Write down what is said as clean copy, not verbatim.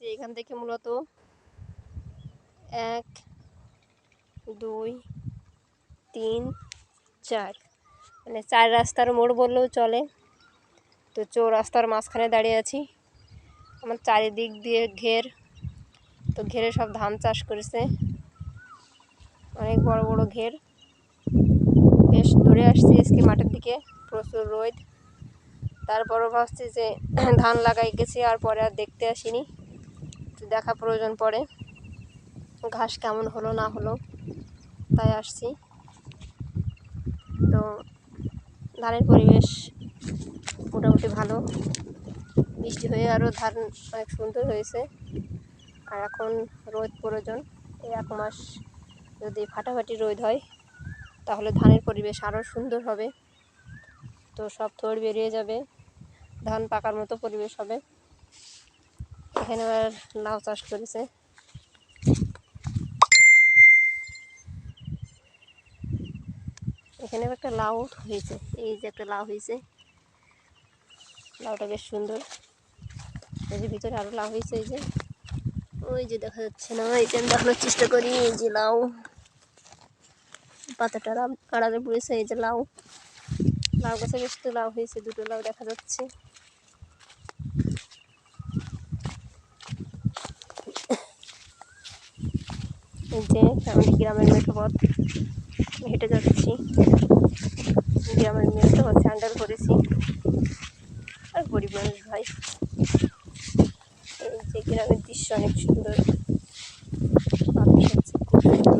এখান থেকে মূলত 1 2 3 4 মানে 4 রাস্তার মোড় বললেও চলে। তো চৌরাস্তার মাঝখানে দাঁড়িয়ে আছি। আমার চারিদিক দিয়ে ঘের, তো ঘেরে সব ধান চাষ করেছে, অনেক বড় বড় ঘের। বেশ দূরে আসছি আজকে মাঠের দিকে, প্রচুর রোদ। তারপরও ভাবছি যে ধান লাগাই গেছি, আর পরে আর দেখতে আসিনি, দেখা প্রয়োজন পড়ে ঘাস কেমন হলো না হলো, তাই আসছি। তো ধানের পরিবেশ মোটামুটি ভালো, বৃষ্টি হয়ে আরও ধান অনেক সুন্দর হয়েছে। আর এখন রোদ প্রয়োজন, এই 1 মাস যদি ফাটাফাটি রোদ হয় তাহলে ধানের পরিবেশ আরও সুন্দর হবে। তো সব থোড় বেরিয়ে যাবে, ধান পাকার মতো পরিবেশ হবে। এখানে আবার লাউ চাষ করেছে। এখানে একটা লাউ হয়েছে, এই যে একটা লাউ হয়েছে, লাউটা বেশ সুন্দর। এই যে ভিতরে আরও লাউ হয়েছে, এই যে ওই যে দেখা যাচ্ছে না, এই যে দেখানোর চেষ্টা করি। এই যে লাউ, পাতাটা আড়ালে পড়েছে। এই যে লাউ, লাউ গাছে বেশ তো লাউ হয়েছে, 2টো লাউ দেখা যাচ্ছে। এই যে আমাদের গ্রামের মেঠো পথ, হেঁটে যাচ্ছি। গ্রামের মেঠো পথ স্যান্ডেল করেছি, আর গরিব মানুষ ভাই। এই যে গ্রামের দৃশ্য অনেক সুন্দর, বাতাস হচ্ছে খুব সুন্দর।